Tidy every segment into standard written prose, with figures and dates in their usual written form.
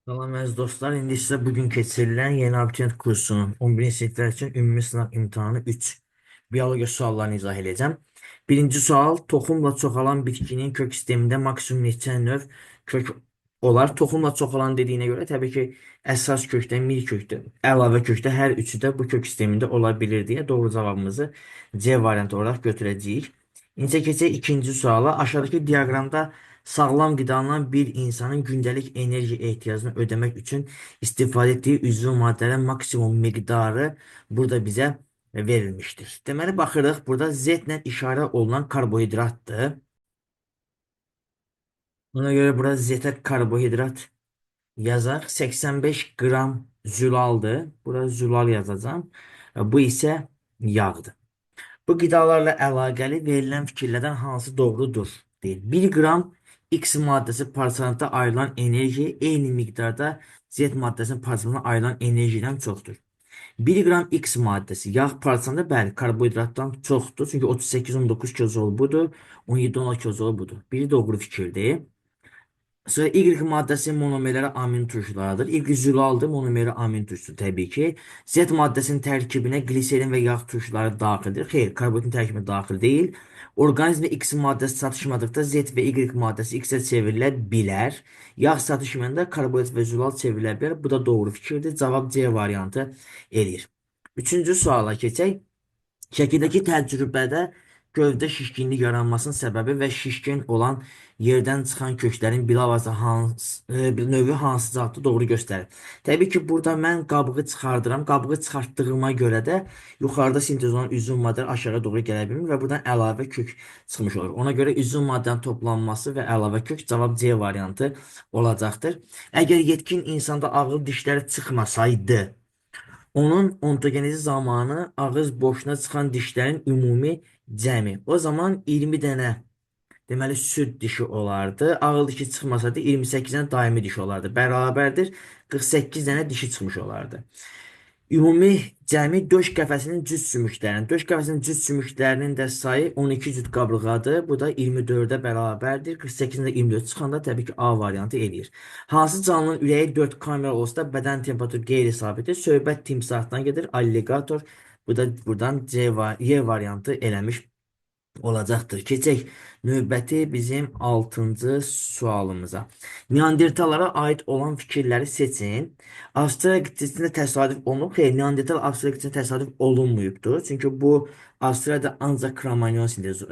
Salam əziz dostlar, indi sizə bugün keçirilən yeni abituriyent kursunun 11-ci siniflər üçün ümumi sınav imtahanı 3 biologiya suallarını izah edəcəm. Birinci sual, toxumla çoxalan bitkinin kök sistemində maksimum neçə növ kök olar? Toxumla çoxalan dediyinə görə təbii ki, əsas kökdə, mil kökdə, əlavə kökdə hər üçü də bu kök sistemində ola bilir deyə doğru cavabımızı C variantı olaraq götürəcəyik. İncə keçək ikinci suala. Aşağıdakı diaqramda sağlam qidalan bir insanın gündəlik enerji ehtiyacını ödəmək üçün istifadə etdiyi üzvü maddələrin maksimum miqdarı burada bizə verilmişdir. Deməli, baxırıq, burada Z ilə işarə olunan karbohidratdır. Buna görə burada Z-ə karbohidrat yazaq. 85 qram zülaldır. Burada zülal yazacağım. Bu isə yağdır. Bu qidalarla əlaqəli verilən fikirlərdən hansı doğrudur? Deyil. 1 qram X maddəsi parçalandıqda ayrılan enerji eyni miqdarda Z maddəsinin parçalandıqda ayrılan enerjidən çoxdur. 1 qram X maddəsi yağ parçalandıqda bəli karbohidratdan çoxdur. Çünki 38-19 kilojol budur, 17-16 kilojol budur. Biri doğru fikirdir. Sonra Y maddəsi monomerlərə amin turşularıdır. Y zülaldır, monomerə amin turşusu təbii ki. Z maddəsinin tərkibinə gliserin və yağ turşuları daxildir. Xeyr, karbohidratın tərkibinə daxil deyil. Orqanizmdə X maddəsi çatışmadıqda Z və Y maddəsi X-ə çevrilə bilər. Yağ çatışmayanda karbohidrat və zülal çevrilə bilər. Bu da doğru fikirdir. Cavab C variantı eləyir. Üçüncü suala keçək. Şəkildəki təcrübədə gövdə şişkinlik yaranmasının səbəbi və şişkin olan yerdən çıxan köklərin bilavasitə növü hansı zatda doğru göstərir. Təbii ki, burada mən qabığı çıxardıram. Qabığı çıxartdığıma görə də yuxarıda sintez olan üzüm maddələr aşağı doğru gələ bilmir və buradan əlavə kök çıxmış olur. Ona görə üzüm maddənin toplanması və əlavə kök cavab C variantı olacaqdır. Əgər yetkin insanda ağıl dişləri çıxmasaydı, onun ontogenezi zamanı ağız boşuna çıxan dişlərin ümumi cəmi. O zaman 20 dənə deməli süd dişi olardı. Ağıl dişi çıxmasaydı 28 dənə daimi diş olardı. Bərabərdir 48 dənə dişi çıxmış olardı. Ümumi cəmi döş qəfəsinin cüt sümüklərinin. Döş qəfəsinin cüt sümüklərinin də sayı 12 cüt qabırğadır. Bu da 24-ə bərabərdir. 48-də 24 çıxanda təbii ki, A variantı eləyir. Hansı canlının ürəyi 4 kamera olsa da bədən temperaturu qeyri-sabitdir. Söhbət timsahdan gedir. Alligator. Bu da buradan Y variantı eləmiş olacaqdır. Keçək növbəti bizim 6-cı sualımıza. Neandertallara aid olan fikirləri seçin. Avstraliya qitəsində təsadüf olunub. Xeyr, Neandertal Avstraliya qitəsində təsadüf olunmayıbdır. Çünki bu Avstraliyada ancaq Kromanyon sintezi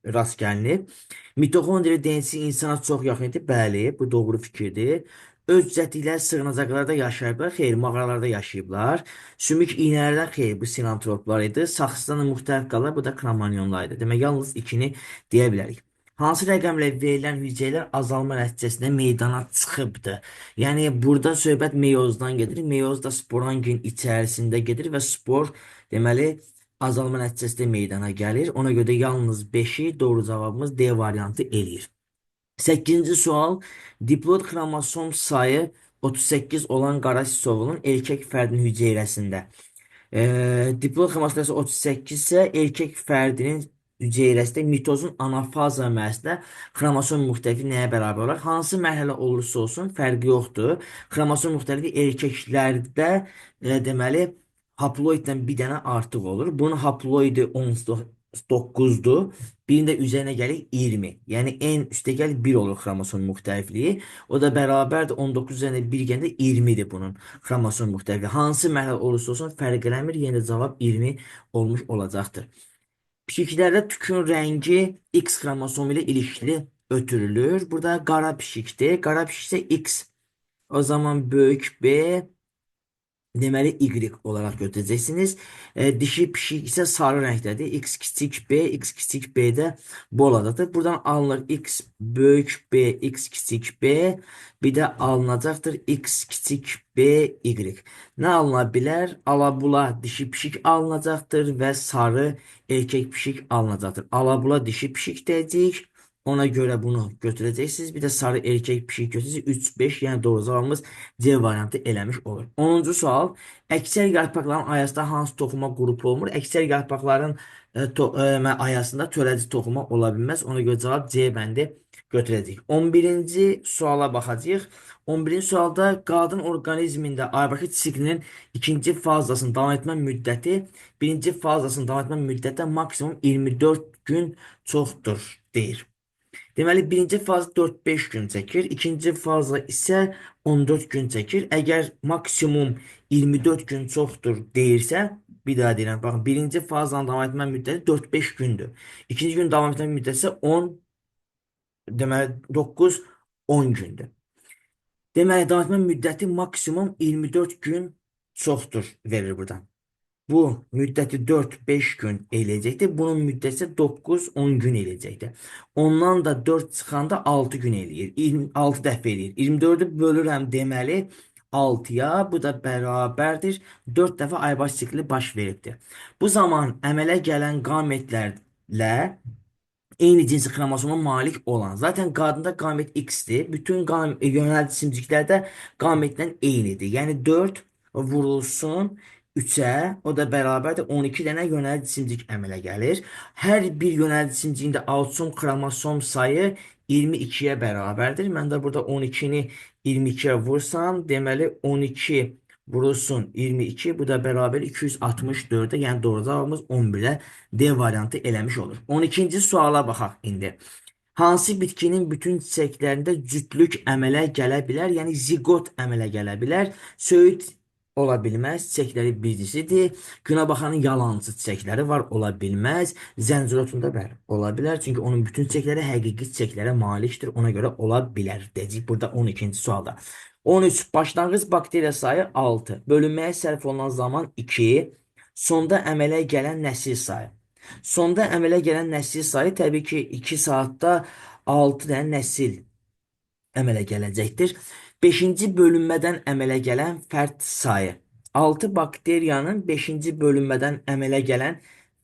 rast gəlinib. Mitoxondriya DNS insana çox yaxın idi. Bəli, bu doğru fikirdir. Öz cəhdlikləri sığınacaqlarda yaşayıblar. Xeyr, mağaralarda yaşayıblar. Sümük iynələrdən xeyr, bu sinantroplar idi. Saxsızdan da müxtəlif qalır. Bu da kramanyonlar idi. Demək, yalnız ikini deyə bilərik. Hansı rəqəmlə verilən hüceyrələr azalma nəticəsində meydana çıxıbdır? Yəni, burada söhbət meyozdan gedir. Meyoz da sporangin içərisində gedir və spor, deməli, azalma nəticəsində meydana gəlir. Ona görə də yalnız 5-i doğru cavabımız D variantı eləyir. 8-ci sual. Diplot xromosom sayı 38 olan qara sisovulun erkək fərdin hüceyrəsində. Diplot xromosom 38 isə erkək fərdinin hüceyrəsində mitozun anafaza mərhələsində xromosom müxtəlifi nəyə bərabər olar? Hansı mərhələ olursa olsun fərqi yoxdur. Xromosom müxtəlifi erkəklərdə deməli haploiddən bir dənə artıq olur. Bunun haploidi 19-dur. Birində üzərinə gəlir 20. Yəni en üstə gəlir 1 olur xromosom müxtəlifliyi. O da bərabərdir 19 üzərində 1 gəndə 20-dir bunun xromosom müxtəlifliyi. Hansı mərhələ olursa olsun fərq eləmir. Yenə cavab 20 olmuş olacaqdır. Pişiklərdə tükün rəngi X xromosomu ilə ilişkili ötürülür. Burada qara pişikdir. Qara pişik isə X. O zaman böyük B deməli Y olaraq götürəcəksiniz. Dişi pişik isə sarı rəngdədir. X kiçik B, X kiçik B də bu olacaqdır. Buradan alınır X böyük B, X kiçik B. Bir də alınacaqdır X kiçik B, Y. Nə alına bilər? Alabula dişi pişik alınacaqdır və sarı erkək pişik alınacaqdır. Alabula dişi pişik deyəcəyik. Ona görə bunu götürəcəksiniz. Bir də sarı erkək pişik götürəcəksiniz. 3, 5, yəni doğru cavabımız C variantı eləmiş olur. 10-cu sual. Əksər yarpaqların ayasında hansı toxuma qrupu olmur? Əksər yarpaqların ayasında törədici toxuma ola bilməz. Ona görə cavab C bəndi götürəcəyik. 11-ci suala baxacağıq. 11-ci sualda qadın orqanizmində aybaşı siklinin ikinci fazasının davam etmə müddəti birinci fazasının davam etmə müddəti maksimum 24 gün çoxdur deyir. Deməli, birinci faza 4-5 gün çəkir, ikinci faza isə 14 gün çəkir. Əgər maksimum 24 gün çoxdur deyirsə, bir daha deyirəm, baxın, birinci fazanın davam etmə müddəti 4-5 gündür. İkinci gün davam etmə müddəti isə 10, deməli 9-10 gündür. Deməli, davam etmə müddəti maksimum 24 gün çoxdur verir buradan. Bu müddəti 4-5 gün eləyəcəkdir. Bunun müddəti 9-10 gün eləyəcəkdir. Ondan da 4 çıxanda 6 gün eləyir. 26 dəfə eləyir. 24-ü bölürəm deməli 6-ya. Bu da bərabərdir. 4 dəfə aybaş sikli baş veribdir. Bu zaman əmələ gələn qametlərlə eyni cinsi xromosoma malik olan. Zaten qadında qamet X-dir. Bütün yönəlici simciklərdə qametdən eynidir. Yəni 4 vurulsun 3-ə, o da bərabərdir 12 dənə yönəlici simcik əmələ gəlir. Hər bir yönəlici simciyində autom xromosom sayı 22-yə bərabərdir. Mən də burada 12-ni 22-yə vursam, deməli 12 vurulsun 22, bu da bərabər 264-ə, yəni doğru cavabımız 11-ə D variantı eləmiş olur. 12-ci suala baxaq indi. Hansı bitkinin bütün çiçəklərində cütlük əmələ gələ bilər? Yəni zigot əmələ gələ bilər. Söyüd ola bilməz. Çiçəkləri bircisidir. Günəbaxanın yalancı çiçəkləri var, ola bilməz. Zəncirotunda bəli, ola bilər. Çünki onun bütün çiçəkləri həqiqi çiçəklərə malikdir. Ona görə ola bilər deyəcək burada 12-ci sualda. 13. Başlanğıc bakteriya sayı 6. Bölünməyə sərf olunan zaman 2. Sonda əmələ gələn nəsil sayı. Sonda əmələ gələn nəsil sayı təbii ki 2 saatda 6 dənə nəsil əmələ gələcəkdir. 5-ci bölünmədən əmələ gələn fərd sayı. 6 bakteriyanın 5-ci bölünmədən əmələ gələn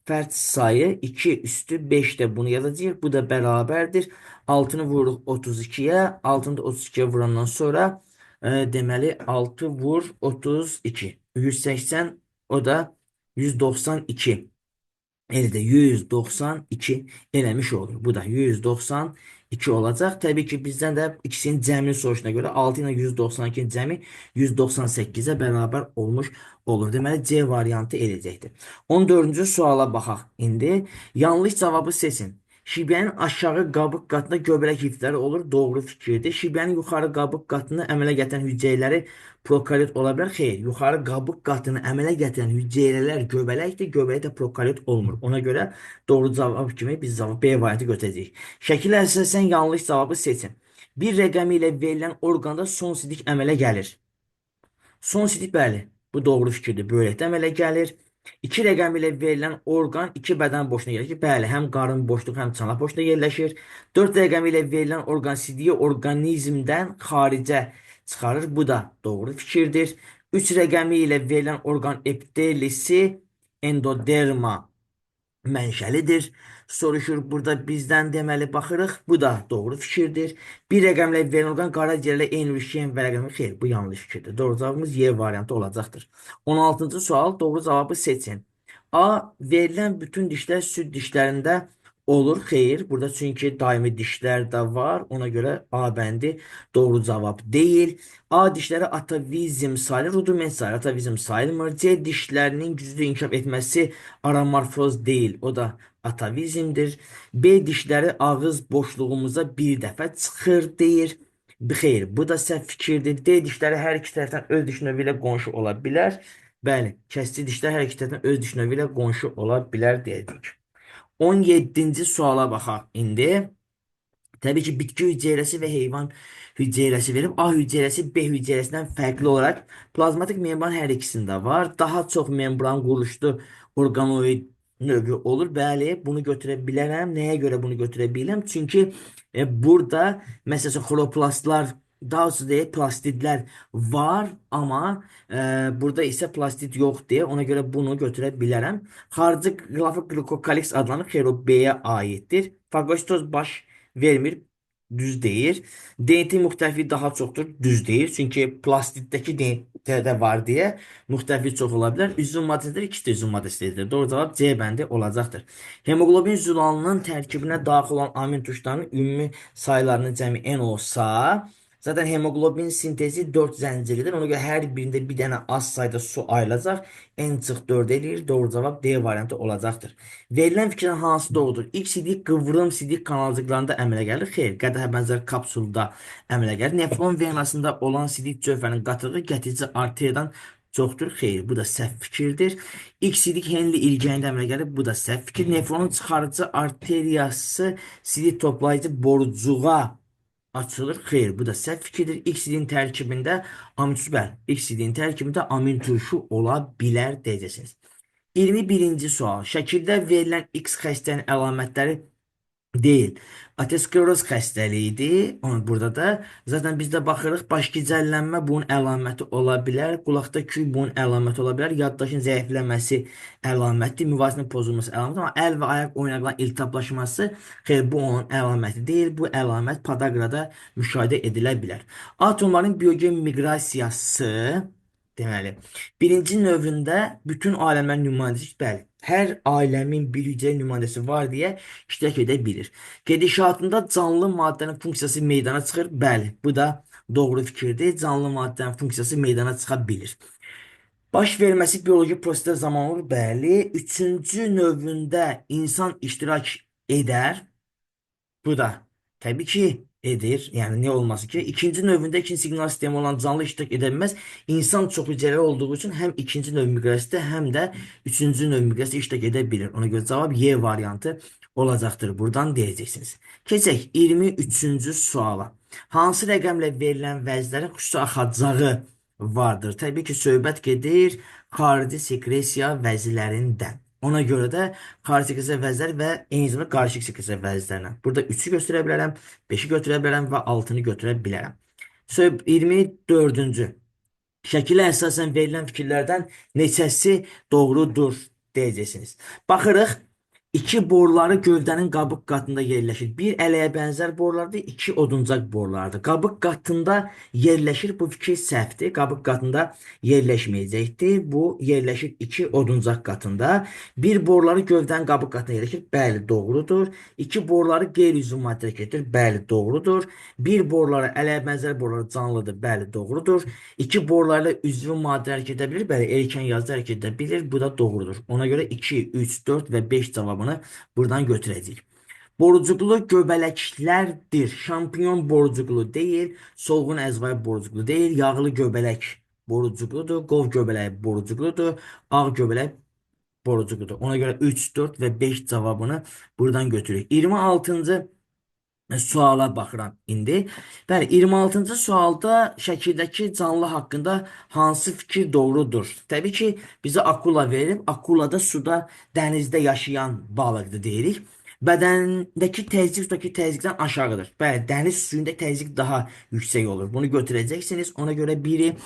fərd sayı 2 üstü 5-də bunu yazacağıq. Bu da bərabərdir. 6-nı vururuq 32-yə. 6-nı da 32-yə vurandan sonra deməli 6 vur 32. 180, o da 192. Elde 192 eləmiş olur. Bu da 192 olacaq. Təbii ki, bizdən də ikisinin cəmini soruşuna görə 6 ilə 192-nin cəmi 198-ə bərabər olmuş olur. Deməli, C variantı eləyəcəkdir. 14-cü suala baxaq indi. Yanlış cavabı seçin. Şibyənin aşağı qabıq qatında göbələk hifləri olur. Doğru fikirdir. Şibyənin yuxarı qabıq qatını əmələ gətirən hüceyrələri prokaryot ola bilər. Xeyr, yuxarı qabıq qatını əmələ gətirən hüceyrələr göbələkdir. Göbələk də prokaryot olmur. Ona görə doğru cavab kimi biz cavab B variantı götürəcəyik. Şəkil əsasən yanlış cavabı seçin. Bir rəqəmi ilə verilən orqanda son sidik əmələ gəlir. Son sidik bəli. Bu doğru fikirdir. Böyrəkdə əmələ gəlir. 2 rəqəmi ilə verilən orqan 2 bədən boşluğuna yerləşir. Bəli, həm qarın boşluğu, həm çanaq boşluğuna yerləşir. 4 rəqəmi ilə verilən orqan sidiyi orqanizmdən xaricə çıxarır. Bu da doğru fikirdir. 3 rəqəmi ilə verilən orqan epidelisi endoderma mənşəlidir. Soruşur burada bizdən, deməli baxırıq. Bu da doğru fikirdir. Bir rəqəmlə verilən orqan qaraciyərlə eyni işləyən və rəqəmi xeyr. Bu yanlış fikirdir. Doğru cavabımız Y variantı olacaqdır. 16-cı sual, doğru cavabı seçin. A. Verilən bütün dişlər süd dişlərində olur. Xeyr. Burada çünki daimi dişlər də var. Ona görə A bəndi doğru cavab deyil. A dişləri atavizm sayılır. Rudiment sayılır. Atavizm sayılmır. C dişlərinin güclü inkişaf etməsi aramorfoz deyil. O da atavizmdir. B dişləri ağız boşluğumuza bir dəfə çıxır deyir. Xeyr, bu da səhv fikirdir. D dişləri hər iki tərəfdən öz diş növü ilə qonşu ola bilər. Bəli, kəsdi dişlər hər iki tərəfdən öz diş növü ilə qonşu ola bilər deyəcək. 17-ci suala baxaq indi. Təbii ki, bitki hüceyrəsi və heyvan hüceyrəsi verib. A hüceyrəsi B hüceyrəsindən fərqli olaraq plazmatik membran hər ikisində var. Daha çox membran quruluşlu orqanoid növü olur. Bəli, bunu götürə bilərəm. Nəyə görə bunu götürə bilirəm? Çünki burada məsələn xoroplastlar, daha doğrusu deyək, plastidlər var, amma burada isə plastid yoxdur. Ona görə bunu götürə bilərəm. Xarici qlafik glikokalix adlanır. Xeyr, o B-yə aiddir. Fagositoz baş vermir. Düz deyir. DNT müxtəlifliyi daha çoxdur. Düz deyir. Çünki plastikdəki DNT də var deyə müxtəliflik çox ola bilər. Üzüm maddəsidir, ikisi də üzüm maddəsidir. Doğru cavab C bəndi olacaqdır. Hemoqlobin zülalının tərkibinə daxil olan amin turşlarının ümumi saylarının cəmi n olsa, zaten hemoglobin sintezi 4 zənciridir. Ona görə hər birində bir dənə az sayda su ayrılacaq. N çıx 4 eləyir. Doğru cavab D variantı olacaqdır. Verilən fikrin hansı doğrudur? İlk sidik qıvrım sidik kanalcıqlarında əmələ gəlir. Xeyr, qədəhə bənzər kapsulda əmələ gəlir. Nefron venasında olan sidik cövhərinin qatılığı gətici arteriyadan çoxdur. Xeyr, bu da səhv fikirdir. İlk sidik Henle ilgəyində əmələ gəlir. Bu da səhv fikir. Nefronun çıxarıcı arteriyası sidik toplayıcı borucuğa açılır. Xeyr, bu da səhv fikirdir. İlk sidin tərkibində ilk sidin tərkibində amin turşu ola bilər deyəcəksiniz. 21-ci sual. Şəkildə verilən X xəstənin əlamətləri deyil. Ateroskleroz xəstəliyidir. Burada da zaten biz də baxırıq, baş gicəllənmə bunun əlaməti ola bilər. Qulaqda küy bunun əlaməti ola bilər. Yaddaşın zəifləməsi əlamətdir. Müvazinətin pozulması əlamətdir. Amma əl və ayaq oynaqların iltihaplaşması, xeyr, bu onun əlaməti deyil. Bu əlamət podagrada müşahidə edilə bilər. Atomların biogen miqrasiyası deməli, birinci növündə bütün aləmlərin nümayəndəsi, bəli, hər aləmin bir hüceyrə nümayəndəsi var deyə iştirak edə bilir. Gedişatında canlı maddənin funksiyası meydana çıxır. Bəli, bu da doğru fikirdir. Canlı maddənin funksiyası meydana çıxa bilir. Baş verməsi bioloji proseslər zamanı olur. Bəli, üçüncü növündə insan iştirak edər. Bu da tabii ki edir. Yani ne olması ki? İkinci növündə ikinci siqnal sistemi olan canlı iştirak edə bilməz. İnsan çox hüceyrəli olduğu üçün həm ikinci növ miqrasiyasında həm də üçüncü növ miqrasiyasında iştirak edə bilir. Ona görə cavab Y variantı olacaqdır. Buradan deyəcəksiniz. Keçək 23-cü suala. Hansı rəqəmlə verilən vəzlərin xüsusi axacağı vardır? Təbii ki, söhbət gedir xarici sekresiya vəzlərindən. Ona görə də xarici sekresiya vəzləri və eyni zamanda qarışıq sekresiya vəzlərindən. Burada 3-ü götürə bilərəm, 5-i götürə bilərəm və 6-nı götürə bilərəm. 24-cü. Şəkilə əsasən verilən fikirlərdən neçəsi doğrudur deyəcəksiniz. Baxırıq. İki boruları gövdənin qabıq qatında yerləşir. Bir ələyə bənzər borulardır, iki oduncaq borulardır. Qabıq qatında yerləşir. Bu fikir səhvdir. Qabıq qatında yerləşməyəcəkdir. Bu yerləşir iki oduncaq qatında. Bir boruları gövdənin qabıq qatında yerləşir. Bəli, doğrudur. İki boruları qeyri-üzvü maddə hərəkət edir. Bəli, doğrudur. Bir boruları ələyə bənzər boruları canlıdır. Bəli, doğrudur. İki borularla üzvü maddə hərəkət edə bilir. Bəli, erkən yazda hərəkət edə bilir. Bu da doğrudur. Ona görə 2, 3, 4 və 5 cavabını buradan götürəcəyik. Borucuqlu göbələklərdir. Şampiyon borucuqlu deyil, solğun əzvay borucuqlu deyil, yağlı göbələk borucuqludur, qov göbələyi borucuqludur, ağ göbələk borucuqludur. Ona görə 3, 4 və 5 cavabını buradan götürürük. 26-cı suala baxıram indi. Bəli, 26-cı sualda şəkildəki canlı haqqında hansı fikir doğrudur? Təbii ki, bizə akula verib. Akula da suda, dənizdə yaşayan balıqdır deyirik. Bədəndəki təzyiq sudakı təzyiqdən aşağıdır. Bəli, dəniz suyunda təzyiq daha yüksək olur. Bunu götürəcəksiniz. Ona görə biri.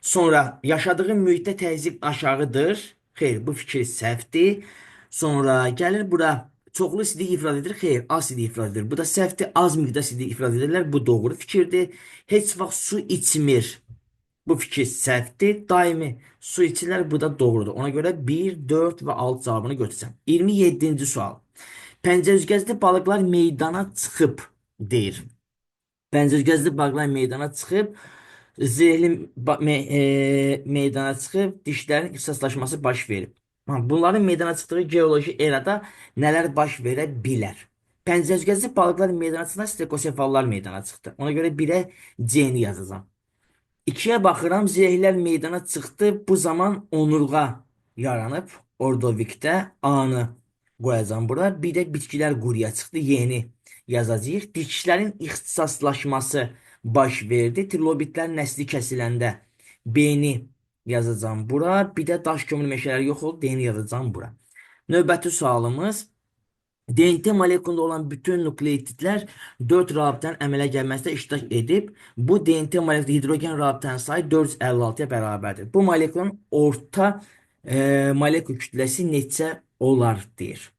Sonra yaşadığı mühitdə təzyiq aşağıdır. Xeyr, bu fikir səhvdir. Sonra gəlir bura. Çoxlu sidik ifraz edir. Xeyr, az sidik ifraz edir. Bu da səhvdir. Az miqdar sidik ifraz edirlər. Bu doğru fikirdir. Heç vaxt su içmir. Bu fikir səhvdir. Daimi su içirlər. Bu da doğrudur. Ona görə 1, 4 və 6 cavabını götürəcəm. 27-ci sual. Pəncərüzgəcli balıqlar meydana çıxıb deyir. Pəncərüzgəcli balıqlar meydana çıxıb, zehirli meydana çıxıb, dişlərin ixtisaslaşması baş verib. Bunların meydana çıxdığı geoloji erada nələr baş verə bilər? Pəncərüzgəcli balıqlar meydana çıxanda stekosefallar meydana çıxdı. Ona görə 1-ə C-ni yazacağam. 2-yə baxıram, zirehlər meydana çıxdı. Bu zaman onurğa yaranıb. Ordovikdə A-nı qoyacağım bura. Bir də bitkilər quruya çıxdı. Y-ni yazacağıq. Dişlərin ixtisaslaşması baş verdi. Trilobitlərin nəsli kəsiləndə B-ni yazacağım bura. Bir də daş kömür meşələri yox oldu. D-ni yazacağım bura. Növbəti sualımız. DNT molekulunda olan bütün nukleotidlər 4 rabitənin əmələ gəlməsində iştirak edib. Bu DNT molekulunda hidrogen rabitənin sayı 456-ya bərabərdir. Bu molekulun orta molekul kütləsi neçə olar deyir.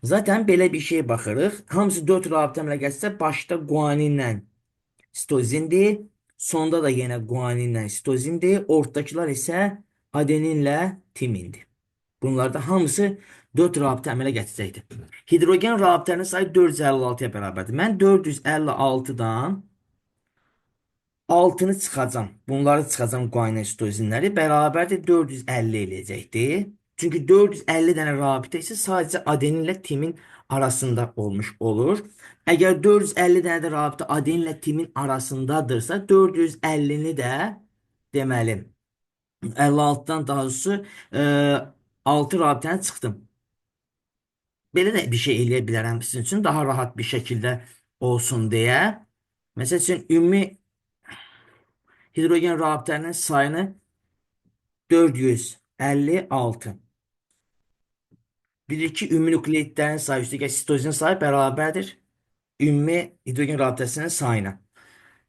Zaten belə bir şey baxırıq. Hamısı 4 rabitə əmələ gəlsə, başda guaninlə sitozindir. Sonda da yenə guaninlə sitozindir. Ortadakılar isə adeninlə timindir. Bunlarda hamısı 4 rabitə əmələ gətirəcəkdir. Hidrogen rabitələrinin sayı 456-ya bərabərdir. Mən 456-dan 6'nı çıxacam. Bunları çıxacam qoynostozinləri. Bərabərdir 450 eləyəcəkdir. Çünki 450 dənə rabitə isə sadəcə adeninlə timin arasında olmuş olur. Əgər 450 dənə də rabitə adeninlə timin arasındadırsa, 450-ni də deməli 56-dan daha doğrusu 6 rabitəni çıxdım. Belə də bir şey eləyə bilərəm sizin üçün daha rahat bir şəkildə olsun deyə. Məsəl üçün ümumi hidrogen rabitələrinin sayını 456. Bilir ki, ümumi nükleotidlərin sayı üstəgəl sitozin sayı bərabərdir ümumi hidrogen rabitəsinin sayına.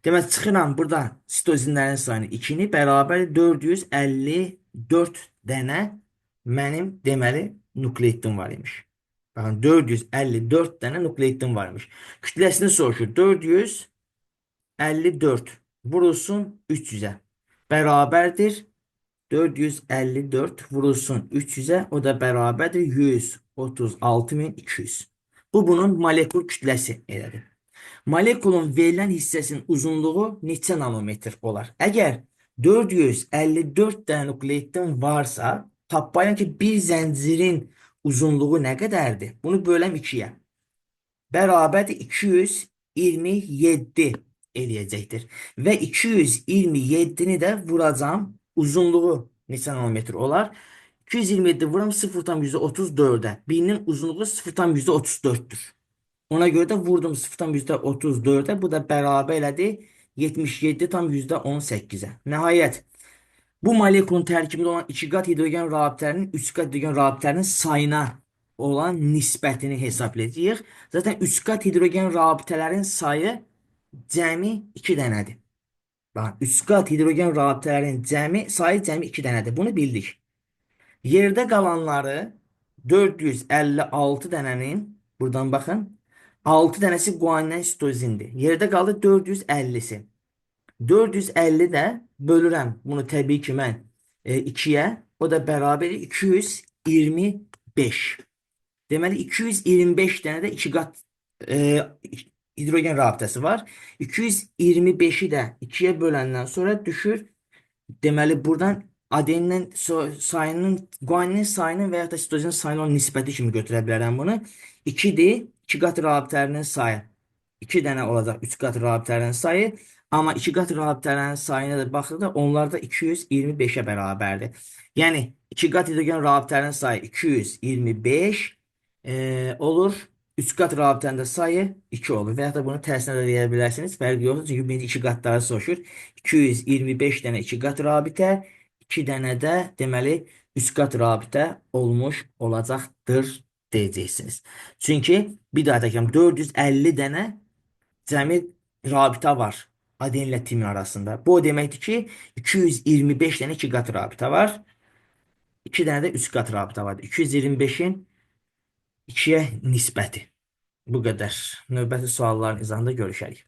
Demək, çıxıram burada sitozinlərin sayını 2-ni bərabər 454 dənə mənim deməli nükleotidim var imiş. Baxın, 454 dənə nükleotidim var imiş. Kütləsini soruşur. 454 vurulsun 300'ə bərabərdir 454 vurulsun 300'ə, o da bərabərdir 136.200. Bu bunun molekul kütləsi elədir. Molekulun verilən hissəsinin uzunluğu neçə nanometr olar? Əgər 454 dənə nukleotin varsa, tapmayın ki, bir zəncirin uzunluğu nə qədərdir? Bunu böləm 2-yə. Bərabərdir 227 eləyəcəkdir. Və 227-ni də vuracam. Uzunluğu neçə nanometr olar? 227 vuram 0,34'e. Birinin uzunluğu 0,34'tür. Ona göre de vurdum 0,34'e. Bu da bərabər elədi 77,18'e. Nəhayət bu molekulun tərkibində olan 2 qat hidrogen rabitələrinin 3 qat hidrogen rabitələrinin sayına olan nisbətini hesablayacağıq. Zaten 3 qat hidrogen rabitələrin sayı cəmi 2 dənədir. Bakın 3 qat hidrogen rabitələrin sayı cəmi 2 dənədir. Bunu bildik. Yerdə qalanları 456 dənənin buradan baxın 6 dənəsi guanin sitozindir. Yerdə qaldı 450'si. 450 də bölürəm bunu təbii ki mən 2'yə. O da bərabər 225. Deməli 225 dənə də 2 qat hidrogen rabitəsi var. 225'i də 2'yə böləndən sonra düşür. Deməli buradan adenin sayının, guaninin sayının və ya da sitozin sayının olan nisbəti kimi götürə bilərəm bunu. 2'dir. 2 qat rabitələrinin sayı. 2 dənə olacaq 3 qat rabitələrinin sayı. Amma 2 qat rabitələrin sayına da baxdıqda onlar da 225'e bərabərdir. Yəni 2 qat hidrogen rabitələrinin sayı 225 olur. 3 qat rabitənin də sayı 2 olur. Və ya da bunu tərsinə də deyə bilərsiniz. Fərqi yoxdur. Çünki birinci 2 qatları soruşur. 225 dənə 2 qat rabitə, 2 dənə də deməli 3 qat rabitə olmuş olacaqdır deyəcəksiniz. Çünki bir daha təkrar 450 dənə cəmi rabitə var adenlə timin arasında. Bu o deməkdir ki, 225 dənə 2 qat rabitə var. 2 dənə də 3 qat rabitə var. 225'in 2'yə nisbəti. Bu qədər. Növbəti sualların izahında görüşərik.